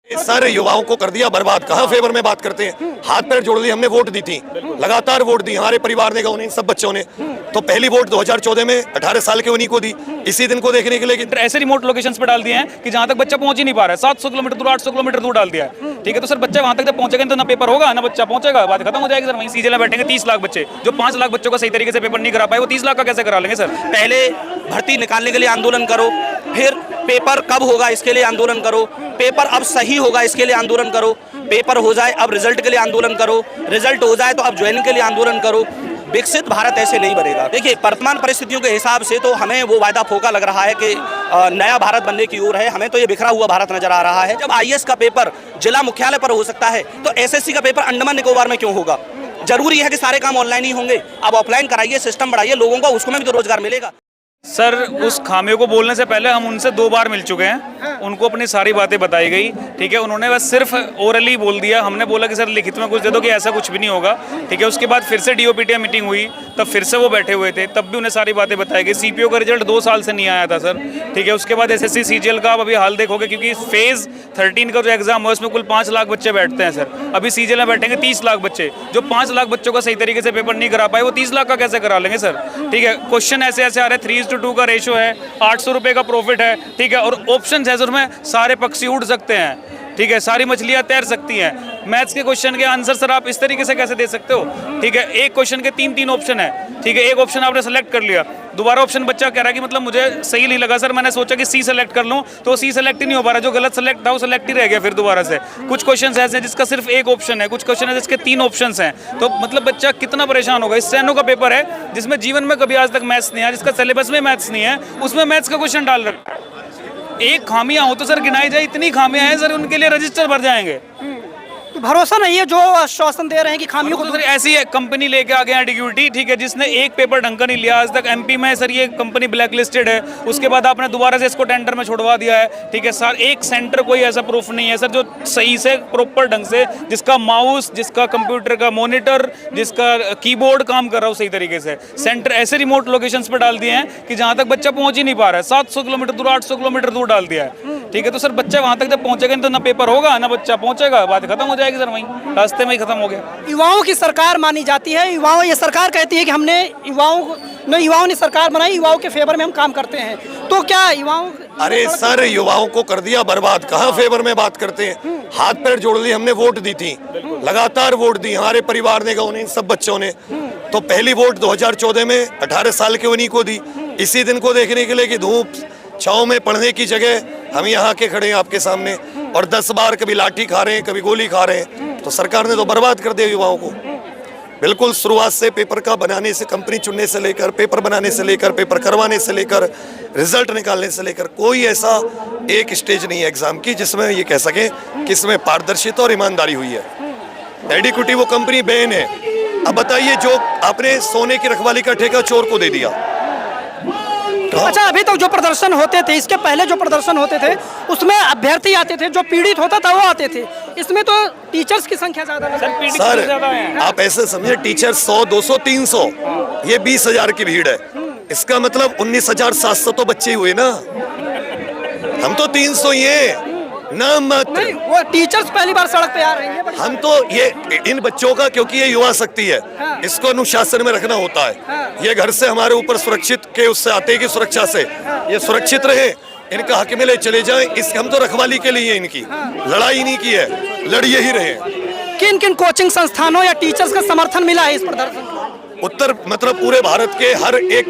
Sir युवाओं को कर दिया बर्बाद। कहाँ फेवर में बात करते हैं, हाथ पैर जोड़ लिए। हमने वोट दी थी, लगातार वोट दी, हमारे परिवार ने उन्हें सब बच्चों ने। तो पहली वोट 2014 में 18 साल के उन्हीं को दी, इसी दिन को देखने के लिए। ऐसे रिमोट लोकेशंस पे डाल दिए हैं कि जहां तक बच्चा पहुंच ही नहीं पा रहा है। 700 किलोमीटर दूर, 800 किलोमीटर दूर डाल दिया है। ठीक है, तो सर बच्चा वहां तक जब पहुंचेगा तो ना पेपर होगा ना बच्चा पहुंचेगा, बात खत्म हो जाएगी। सर वहीं सीजे में बैठेंगे 30 लाख बच्चे, जो 5 लाख बच्चों का सही तरीके से पेपर नहीं करा पाए, वो 30 लाख का कैसे करा लेंगे सर। पहले भर्ती निकालने के लिए आंदोलन करो, फिर पेपर कब होगा इसके लिए आंदोलन करो, पेपर अब सही होगा इसके लिए आंदोलन करो, पेपर हो जाए अब रिजल्ट के लिए आंदोलन करो, रिजल्ट हो जाए तो अब ज्वाइनिंग के लिए आंदोलन करो। विकसित भारत ऐसे नहीं बनेगा। देखिए, वर्तमान परिस्थितियों के हिसाब से तो हमें वो वायदा फोका लग रहा है कि नया भारत बनने की ओर है। हमें तो ये बिखरा हुआ भारत नजर आ रहा है। जब आईएएस का पेपर जिला मुख्यालय पर हो सकता है तो एसएससी का पेपर अंडमान निकोबार में क्यों होगा? जरूरी है कि सारे काम ऑनलाइन ही होंगे? अब ऑफलाइन कराइए, सिस्टम बढ़ाइए, लोगों को उसको में भी तो रोजगार मिलेगा। सर उस खामियों को बोलने से पहले हम उनसे 2 बार मिल चुके हैं, उनको अपनी सारी बातें बताई गई। ठीक है, उन्होंने बस सिर्फ ओरली बोल दिया। हमने बोला कि सर लिखित में कुछ दे दो कि ऐसा कुछ भी नहीं होगा। ठीक है, उसके बाद फिर से डीओपीटीआई मीटिंग हुई, तब फिर से वो बैठे हुए थे, तब भी उन्हें सारी बातें बताई गई। सीपीओ का रिजल्ट 2 साल से नहीं आया था सर। ठीक है, उसके बाद एसएससी सीजीएल का आप अभी हाल देखोगे, क्योंकि फेज 13 का जो एग्जाम हुआ उसमें कुल 5 लाख बच्चे बैठते हैं सर। अभी सीजीएल में बैठेंगे 30 लाख बच्चे, जो 5 लाख बच्चों का सही तरीके से पेपर नहीं करा पाए, वो 30 लाख का कैसे करा लेंगे सर। ठीक है, क्वेश्चन ऐसे ऐसे आ रहे हैं, 3:2 का रेशो है, 800 रुपए का प्रॉफिट है। ठीक है, और ऑप्शन है उसमें, सारे पक्षी उड़ सकते हैं। ठीक है, सारी मछलियां तैर सकती हैं। मैथ्स के क्वेश्चन के आंसर सर आप इस तरीके से कैसे दे सकते हो? ठीक है, एक क्वेश्चन के 3 ऑप्शन है। ठीक है, एक ऑप्शन आपने सेलेक्ट कर लिया, दोबारा ऑप्शन बच्चा कह रहा है कि मतलब मुझे सही नहीं लगा सर, मैंने सोचा कि सी सेलेक्ट कर लूं, तो सी सेलेक्ट ही नहीं हो पा रहा। जो गलत सेलेक्ट था वो सेलेक्ट ही रह गया फिर दोबारा से। कुछ क्वेश्चन ऐसे हैं जिसका सिर्फ एक ऑप्शन है, कुछ क्वेश्चन है जिसके 3 ऑप्शन हैं। तो मतलब बच्चा कितना परेशान होगा। इस स्टेनो का पेपर है जिसमें जीवन में कभी आज तक मैथ्स नहीं है, जिसका सिलेबस में मैथ्स नहीं है, उसमें मैथ्स का क्वेश्चन डाल रखा है। एक खामियां हो तो सर गिनाई जाए, इतनी खामियां हैं सर, उनके लिए रजिस्टर भर जाएंगे। तो भरोसा नहीं है जो आश्वासन दे रहे हैं कि खामियों को। तो सर ऐसी है, कंपनी लेके आ गया डिग्यूटी, ठीक है, जिसने एक पेपर ढंग का नहीं लिया आज तक। एमपी में सर ये कंपनी ब्लैक लिस्टेड है, उसके बाद आपने दोबारा से इसको टेंडर में छोड़वा दिया है। ठीक है सर, एक सेंटर कोई ऐसा प्रूफ नहीं है सर जो सही से प्रॉपर ढंग से, जिसका माउस, जिसका कंप्यूटर का मॉनिटर, जिसका कीबोर्ड काम कर रहा हो सही तरीके से। सेंटर ऐसे रिमोट लोकेशंस पर डाल दिए हैं कि जहां तक बच्चा पहुंच ही नहीं पा रहा है। 700 किलोमीटर दूर, 800 किलोमीटर दूर डाल दिया है। ठीक है, तो सर बच्चा वहां तक जब पहुंचेगा तो ना पेपर होगा ना बच्चा पहुंचेगा, बात खत्म हो जाएगी सर, वहीं रास्ते में ही खत्म हो गया। युवाओं की सरकार मानी जाती है, युवाओं, ये सरकार कहती है कि हमने युवाओं ने सरकार बनाई, युवाओं के फेवर में हम काम करते हैं। तो क्या युवाओं? अरे सर युवाओं को कर दिया बर्बाद। कहाँ फेवर में बात करते हैं, हाथ पैर जोड़ लिए। हमने वोट दी थी, लगातार वोट दी, हमारे परिवार ने उन्हें सब बच्चों ने। तो पहली वोट 2014 में 18 साल के उन्हीं को दी, इसी दिन को देखने के लिए कि धूप छाँव में पढ़ने की जगह हम यहाँ के खड़े हैं आपके सामने, और 10 बार कभी लाठी खा रहे हैं, कभी गोली खा रहे हैं। तो सरकार ने तो बर्बाद कर दिया युवाओं को बिल्कुल। शुरुआत से पेपर का बनाने से, कंपनी चुनने से लेकर, पेपर बनाने से लेकर, पेपर करवाने से लेकर, रिजल्ट निकालने से लेकर, कोई ऐसा एक स्टेज नहीं है एग्जाम की जिसमें ये कह सके कि इसमें पारदर्शिता और ईमानदारी हुई है। एडिक्विटी वो कंपनी बैन है। अब बताइए, जो आपने सोने की रखवाली का ठेका चोर को दे दिया। अच्छा, अभी तक जो प्रदर्शन होते थे, इसके पहले जो प्रदर्शन होते थे उसमें अभ्यर्थी आते थे, जो पीड़ित होता था वो आते थे। इसमें तो टीचर्स की संख्या ज्यादा है सर। आप ऐसे समझे, टीचर 100, 200, 300, ये 20,000 की भीड़ है। इसका मतलब 19,700 तो बच्चे हुए ना, हम तो 300 ही हैं नाम मात्र। नहीं, वो टीचर्स पहली बार सड़क पे आ रहे हैं। हम तो ये इन बच्चों का, क्योंकि ये युवा शक्ति है, हाँ। इसको अनुशासन में रखना होता है। हाँ। ये घर से हमारे ऊपर सुरक्षित के उससे आते की सुरक्षा से ये सुरक्षित रहे, इनका हक मिले, चले जाएं। इस हम तो रखवाली के लिए इनकी लड़ाई नहीं की है, लड़िए ही रहे। किन किन कोचिंग संस्थानों या टीचर्स का समर्थन मिला है इस प्रदर्शन? उत्तर मतलब पूरे भारत के हर एक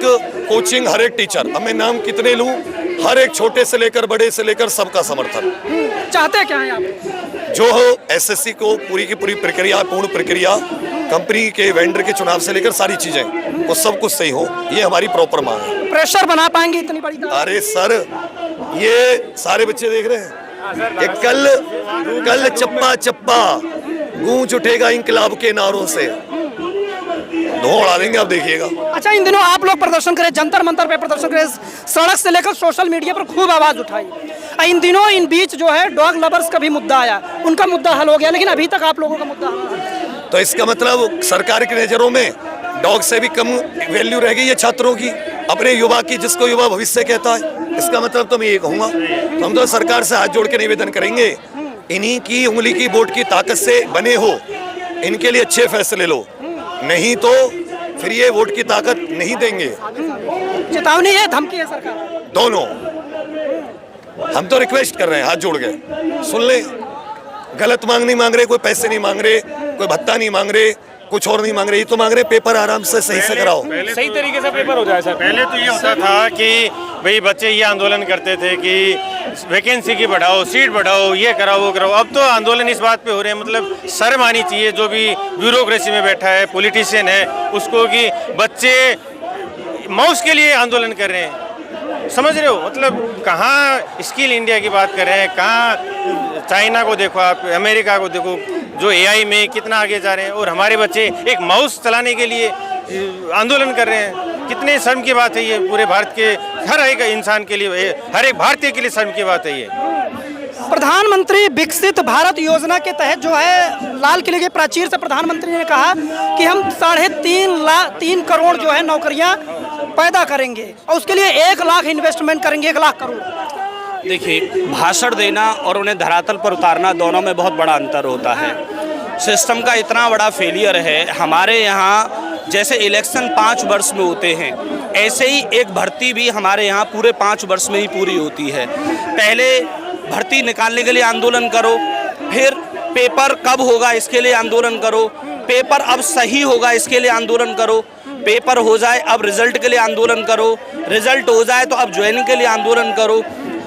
कोचिंग, हर एक टीचर, अब मैं नाम कितने लूं, हर एक छोटे से लेकर बड़े से लेकर सबका समर्थन। चाहते क्या हैं आप? जो हो एसएससी को पूरी की पूरी प्रक्रिया, पूर्ण प्रक्रिया, कंपनी के वेंडर के चुनाव से लेकर सारी चीजें, वो सब कुछ सही हो, ये हमारी प्रॉपर मांग है। प्रेशर बना पाएंगे इतनी बड़ी? अरे सर, ये सारे बच्चे देख रहे हैं, ये कल चप्पा चप्पा गूंज उठेगा इंकलाब के नारों से, उड़ा देंगे, आप देखिएगा। अच्छा, इन दिनों आप लोग प्रदर्शन करें, जंतर मंतर पे प्रदर्शन करें, सड़क से लेकर सोशल मीडिया पर खूब आवाज उठाई। इन दिनों इन बीच जो है डॉग लवर्स का भी मुद्दा आया, उनका मुद्दा हल हो गया, लेकिन अभी तक आप लोगों का मुद्दा हल। तो इसका मतलब सरकार की नजरों में डॉग से भी कम वैल्यू रह गई है छात्रों की, अपने युवा की, जिसको युवा भविष्य कहता है। इसका मतलब तो मैं ये कहूँगा, हम तो सरकार से हाथ जोड़ के निवेदन करेंगे इन्हीं की उंगली की वोट की ताकत से बने हो, इनके लिए अच्छे फैसले लो, नहीं तो फिर ये वोट की ताकत नहीं देंगे। चेतावनी है, धमकी है सरकार? दोनों। हम तो रिक्वेस्ट कर रहे हैं हाथ जोड़ के, सुन ले। गलत नहीं मांग रहे, कोई पैसे नहीं मांग रहे, कोई भत्ता नहीं मांग रहे, कुछ और नहीं मांग रहे, ये तो मांग रहे पेपर आराम से सही से कराओ, सही तरीके से पेपर हो जाए सर। पहले तो ये होता था कि भाई बच्चे ये आंदोलन करते थे कि वैकेंसी की बढ़ाओ, सीट बढ़ाओ, ये कराओ वो कराओ। अब तो आंदोलन इस बात पे हो रहे हैं, मतलब शर्म आनी चाहिए जो भी ब्यूरोक्रेसी में बैठा है, पॉलिटिशियन है, उसको कि बच्चे माउस के लिए आंदोलन कर रहे हैं। समझ रहे हो, मतलब कहाँ स्किल इंडिया की बात कर रहे हैं, कहाँ चाइना को देखो आप, अमेरिका को देखो जो एआई में कितना आगे जा रहे हैं, और हमारे बच्चे एक माउस चलाने के लिए आंदोलन कर रहे हैं। कितने शर्म की बात है ये, पूरे भारत के हर एक इंसान के लिए, हर एक भारतीय के लिए शर्म की बात है ये। प्रधानमंत्री विकसित भारत योजना के तहत जो है लाल किले के प्राचीर से प्रधानमंत्री ने कहा कि हम 3.5 करोड़ जो है नौकरियां पैदा करेंगे और उसके लिए 1 लाख इन्वेस्टमेंट करेंगे, 1 लाख करोड़। देखिए, भाषण देना और उन्हें धरातल पर उतारना दोनों में बहुत बड़ा अंतर होता है। सिस्टम का इतना बड़ा फेलियर है। हमारे यहाँ जैसे इलेक्शन 5 वर्ष में होते हैं, ऐसे ही एक भर्ती भी हमारे यहाँ पूरे 5 वर्ष में ही पूरी होती है। पहले भर्ती निकालने के लिए आंदोलन करो, फिर पेपर कब होगा इसके लिए आंदोलन करो, पेपर अब सही होगा इसके लिए आंदोलन करो, पेपर हो जाए अब रिजल्ट के लिए आंदोलन करो, रिजल्ट हो जाए तो अब ज्वाइनिंग के लिए आंदोलन करो।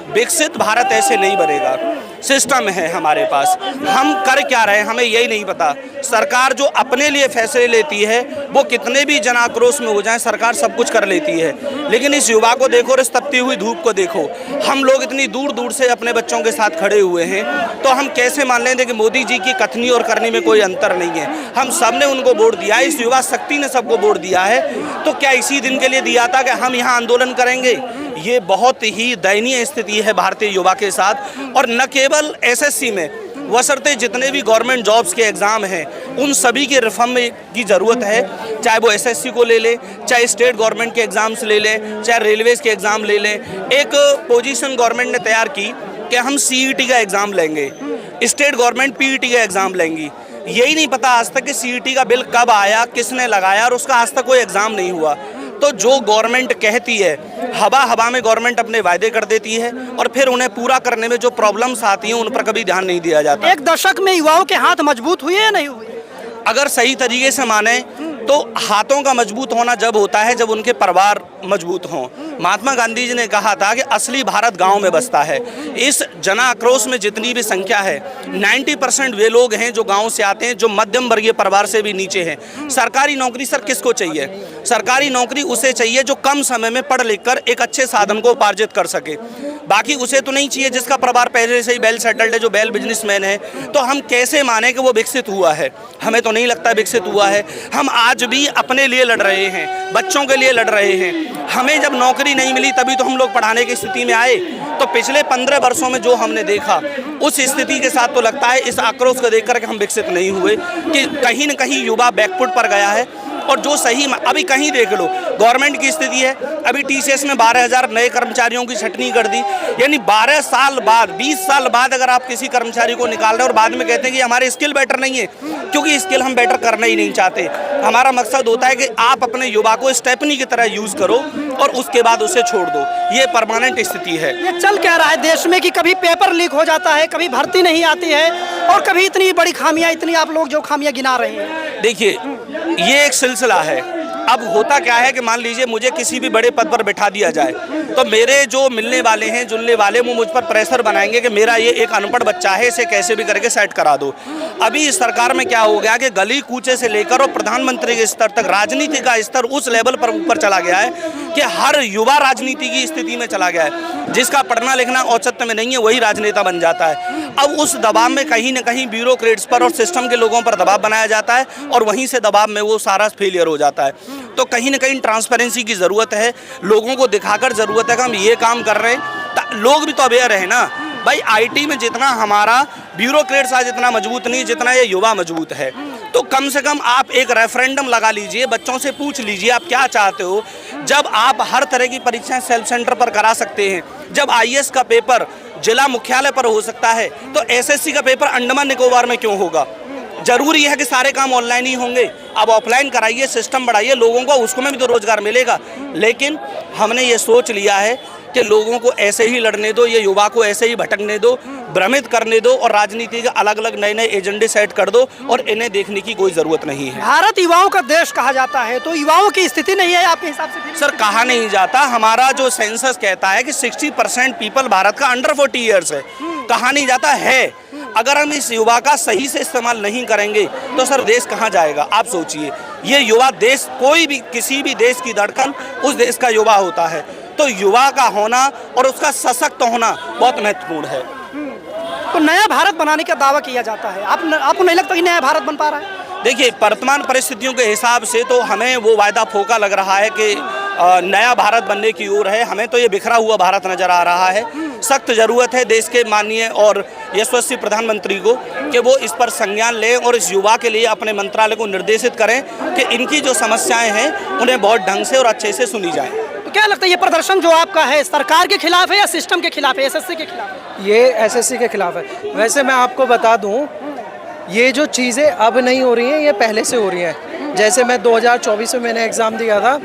विकसित भारत ऐसे नहीं बनेगा। सिस्टम है हमारे पास, हम कर क्या रहे हैं हमें यही नहीं पता। सरकार जो अपने लिए फैसले लेती है वो कितने भी जन आक्रोश में हो जाए, सरकार सब कुछ कर लेती है। लेकिन इस युवा को देखो, इस तपती हुई धूप को देखो। हम लोग इतनी दूर दूर से अपने बच्चों के साथ खड़े हुए हैं, तो हम कैसे मान लें कि मोदी जी की कथनी और करनी में कोई अंतर नहीं है। हम सब ने उनको वोट दिया है, इस युवा शक्ति ने सबको वोट दिया है, तो क्या इसी दिन के लिए दिया था कि हम यहाँ आंदोलन करेंगे? ये बहुत ही दयनीय स्थिति है भारतीय युवा के साथ। और न केवल एसएससी में, वशर्ते जितने भी गवर्नमेंट जॉब्स के एग्ज़ाम हैं उन सभी के रिफॉर्म की ज़रूरत है। चाहे वो एसएससी को ले ले, चाहे स्टेट गवर्नमेंट के एग्ज़ाम्स ले ले, चाहे रेलवेज़ के एग्ज़ाम ले ले। एक पोजीशन गवर्नमेंट ने तैयार की कि हम सीईटी का एग्ज़ाम लेंगे, स्टेट गवर्नमेंट पीईटी का एग्ज़ाम लेंगी। यही नहीं पता आज तक कि सीईटी का बिल कब आया, किसने लगाया, और उसका आज तक कोई एग्ज़ाम नहीं हुआ। तो जो गवर्नमेंट कहती है, हवा में गवर्नमेंट अपने वायदे कर देती है और फिर उन्हें पूरा करने में जो प्रॉब्लम्स आती हैं उन पर कभी ध्यान नहीं दिया जाता। एक दशक में युवाओं के हाथ मजबूत हुए या नहीं हुए? अगर सही तरीके से माने तो हाथों का मजबूत होना जब होता है जब उनके परिवार मजबूत हों। महात्मा गांधी जी ने कहा था कि असली भारत गांव में बसता है। इस जन आक्रोश में जितनी भी संख्या है, 90% वे लोग हैं जो गांव से आते हैं, जो मध्यम वर्गीय परिवार से भी नीचे हैं। सरकारी नौकरी सर किसको चाहिए? सरकारी नौकरी उसे चाहिए जो कम समय में पढ़ लिख कर एक अच्छे साधन को उपार्जित कर सके। बाकी उसे तो नहीं चाहिए जिसका परिवार पहले से ही वेल सेटल्ड है, जो वेल बिजनेसमैन है। तो हम कैसे माने कि वो विकसित हुआ है? हमें तो नहीं लगता विकसित हुआ है। हम आज भी अपने लिए लड़ रहे हैं, बच्चों के लिए लड़ रहे हैं। हमें जब नौकरी नहीं मिली तभी तो हम लोग पढ़ाने की स्थिति में आए। तो पिछले 15 वर्षों में जो हमने देखा उस स्थिति के साथ तो लगता है इस आक्रोश को देख कर के हम विकसित नहीं हुए, कि कहीं न कहीं युवा बैकफुट पर गया है। और जो सही अभी कहीं देख लो गवर्नमेंट की स्थिति है, अभी टीसीएस में 12,000 नए कर्मचारियों की छटनी कर दी। यानी 12 साल बाद, 20 साल बाद अगर आप किसी कर्मचारी को निकाल रहे हैं और बाद में कहते हैं कि हमारे स्किल बेटर नहीं है, क्योंकि स्किल हम बेटर करना ही नहीं चाहते। हमारा मकसद होता है कि आप अपने युवा को स्टेपनी की तरह यूज करो और उसके बाद उसे छोड़ दो। ये परमानेंट स्थिति है। ये चल क्या रहा है देश में कि कभी पेपर लीक हो जाता है, कभी भर्ती नहीं आती है, और कभी इतनी बड़ी खामियां, इतनी आप लोग जो खामियां गिना रहे हैं। देखिए, ये एक सिलसिला है। अब होता क्या है कि मान लीजिए मुझे किसी भी बड़े पद पर बैठा दिया जाए तो मेरे जो मिलने वाले हैं, जुलने वाले, वो मुझ पर प्रेशर बनाएंगे कि मेरा ये एक अनपढ़ बच्चा है, इसे कैसे भी करके सेट करा दो। अभी इस सरकार में क्या हो गया कि गली कूचे से लेकर और प्रधानमंत्री के स्तर तक राजनीति का स्तर उस लेवल पर ऊपर चला गया है कि हर युवा राजनीति की स्थिति में चला गया है। जिसका पढ़ना लिखना औचित्य में नहीं है वही राजनेता बन जाता है। अब उस दबाव में कहीं न कहीं ब्यूरोक्रेट्स पर और सिस्टम के लोगों पर दबाव बनाया जाता है और वहीं से दबाव में वो सारा फेलियर हो जाता है। तो कहीं न कहीं ट्रांसपेरेंसी की ज़रूरत है, लोगों को दिखाकर ज़रूरत है कि हम ये काम कर रहे हैं। लोग भी तो अवेयर है ना भाई। आईटी में जितना हमारा ब्यूरोक्रेट्स आज इतना मजबूत नहीं जितना ये युवा मजबूत है। तो कम से कम आप एक रेफरेंडम लगा लीजिए, बच्चों से पूछ लीजिए आप क्या चाहते हो। जब आप हर तरह की परीक्षाएं सेल्फ सेंटर पर करा सकते हैं, जब आईएएस का पेपर जिला मुख्यालय पर हो सकता है, तो एसएससी का पेपर अंडमान निकोबार में क्यों होगा? जरूरी है कि सारे काम ऑनलाइन ही होंगे? अब ऑफलाइन कराइए, सिस्टम बढ़ाइए, लोगों को उसको में भी तो रोजगार मिलेगा। लेकिन हमने ये सोच लिया है कि लोगों को ऐसे ही लड़ने दो, ये युवा को ऐसे ही भटकने दो, भ्रमित करने दो और राजनीति के अलग अलग नए नए एजेंडे सेट कर दो और इन्हें देखने की कोई जरूरत नहीं है। भारत युवाओं का देश कहा जाता है, तो युवाओं की स्थिति नहीं है आपके हिसाब से? सर, कहा नहीं जाता। हमारा जो सेंसस कहता है कि 60% पीपल भारत का अंडर 40 ईयर्स है। कहा नहीं जाता है। अगर हम इस युवा का सही से इस्तेमाल नहीं करेंगे तो सर देश कहाँ जाएगा? आप सोचिए, ये युवा देश, कोई भी किसी भी देश की धड़कन उस देश का युवा होता है। तो युवा का होना और उसका सशक्त होना बहुत महत्वपूर्ण है। तो नया भारत बनाने का दावा किया जाता है, आपको नहीं लगता कि नया भारत बन पा रहा है? देखिए, वर्तमान परिस्थितियों के हिसाब से तो हमें वो वायदा फोका लग रहा है कि नया भारत बनने की ओर है। हमें तो ये बिखरा हुआ भारत नजर आ रहा है। सख्त जरूरत है देश के माननीय और यशस्वी प्रधानमंत्री को कि वो इस पर संज्ञान लें और इस युवा के लिए अपने मंत्रालय को निर्देशित करें कि इनकी जो समस्याएं हैं उन्हें बहुत ढंग से और अच्छे से सुनी जाए। तो क्या लगता है ये प्रदर्शन जो आपका है सरकार के खिलाफ है या सिस्टम के खिलाफ है, एसएससी के खिलाफ है? ये एसएससी के खिलाफ है। वैसे मैं आपको बता दूं, ये जो चीज़ें अब नहीं हो रही हैं, ये पहले से हो रही हैं। जैसे मैं 2024 में मैंने एग्ज़ाम दिया था,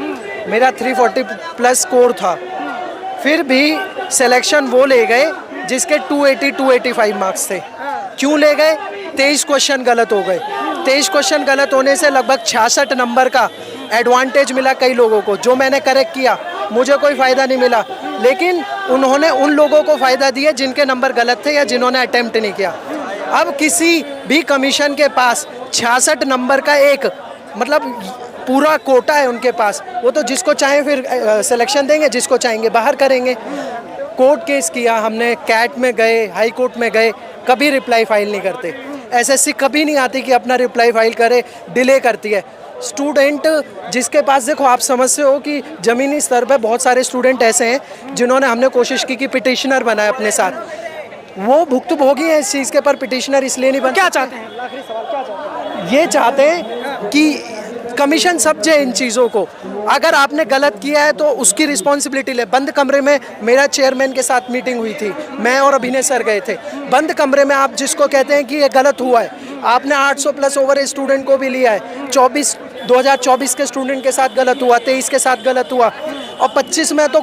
मेरा 340 प्लस स्कोर था, फिर भी सिलेक्शन वो ले गए जिसके 280-285 मार्क्स थे। क्यों ले गए? 23 क्वेश्चन गलत हो गए। 23 क्वेश्चन गलत होने से लगभग 66 नंबर का एडवांटेज मिला कई लोगों को। जो मैंने करेक्ट किया, मुझे कोई फ़ायदा नहीं मिला, लेकिन उन्होंने उन लोगों को फ़ायदा दिया जिनके नंबर गलत थे या जिन्होंने अटेम्प्ट नहीं किया। अब किसी भी कमीशन के पास 66 नंबर का एक मतलब पूरा कोटा है उनके पास। वो तो जिसको चाहें फिर सिलेक्शन देंगे, जिसको चाहेंगे बाहर करेंगे। कोर्ट केस किया हमने, कैट में गए, हाई कोर्ट में गए, कभी रिप्लाई फाइल नहीं करते। एसएससी कभी नहीं आती कि अपना रिप्लाई फाइल करे, डिले करती है। स्टूडेंट जिसके पास, देखो आप समझते हो कि ज़मीनी स्तर पे बहुत सारे स्टूडेंट ऐसे हैं जिन्होंने, हमने कोशिश की कि पिटिशनर बनाए अपने साथ, वो भुक्तभोगी हैं इस चीज़ के, पर पिटिशनर इसलिए नहीं बन। क्या चाहते हैं? आखिरी सवाल, क्या चाहते हैं? ये चाहते हैं कि कमीशन समझे इन चीज़ों को। अगर आपने गलत किया है तो उसकी रिस्पॉन्सिबिलिटी ले। बंद कमरे में मेरा चेयरमैन के साथ मीटिंग हुई थी, मैं और अभिनय सर गए थे। बंद कमरे में आप जिसको कहते हैं कि ये गलत हुआ है, आपने 800 प्लस ओवर स्टूडेंट को भी लिया है। 2024 के स्टूडेंट के साथ गलत हुआ, 23 के साथ गलत हुआ और 25 में तो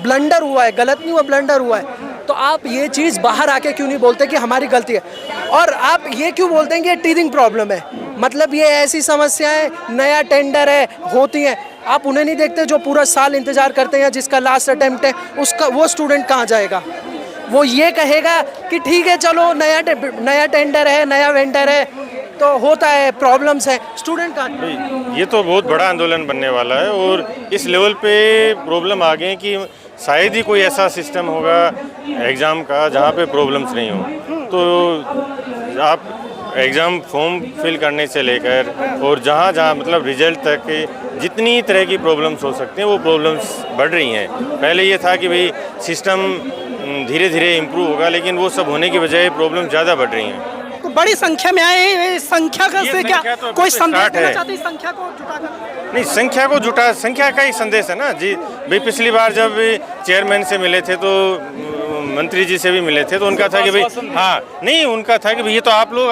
ब्लंडर हुआ है, गलत नहीं हुआ, ब्लंडर हुआ है। तो आप ये चीज़ बाहर आके क्यों नहीं बोलते कि हमारी गलती है? और आप ये क्यों बोलते हैं कि ये टीथिंग प्रॉब्लम है? मतलब ये ऐसी समस्याएं, नया टेंडर है, होती हैं, आप उन्हें नहीं देखते जो पूरा साल इंतजार करते हैं, जिसका लास्ट अटेम्प्ट है, उसका वो स्टूडेंट कहाँ जाएगा? वो ये कहेगा कि ठीक है चलो नया टेंडर है, नया वेंडर है, तो होता है, प्रॉब्लम्स है, स्टूडेंट का। ये तो बहुत बड़ा आंदोलन बनने वाला है और इस लेवल पे प्रॉब्लम आ गए कि शायद ही कोई ऐसा सिस्टम होगा एग्ज़ाम का जहाँ पे प्रॉब्लम्स नहीं हो। तो आप एग्ज़ाम फॉर्म फिल करने से लेकर और जहाँ जहाँ मतलब रिजल्ट तक जितनी तरह की प्रॉब्लम्स हो सकती हैं वो प्रॉब्लम्स बढ़ रही हैं। पहले ये था कि भाई सिस्टम धीरे धीरे इम्प्रूव होगा, लेकिन वो सब होने की बजाय प्रॉब्लम ज़्यादा बढ़ रही हैं। तो बड़ी संख्या में आए, संख्या का से क्या तो कोई संदेश देना है। चाहते हैं? संख्या को जुटाकर नहीं, संख्या का ही संदेश है ना जी। भाई पिछली बार जब चेयरमैन से मिले थे तो मंत्री जी से भी मिले थे, तो उनका था कि भाई हाँ नहीं, उनका था कि भाई ये तो आप लोग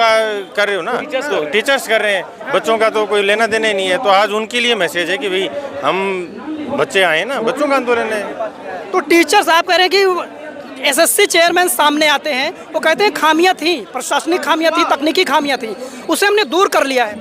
कर रहे हो ना, तो टीचर्स कर रहे हैं, बच्चों का तो कोई लेना देना ही नहीं है। तो आज उनके लिए मैसेज है कि भाई हम बच्चे आए ना, बच्चों का आंदोलन है। तो टीचर्स आप कह रहे हैं कि एसएससी चेयरमैन सामने आते हैं, वो कहते हैं खामियां थी, प्रशासनिक खामियां थी, तकनीकी खामियां थी, उसे हमने दूर कर लिया है।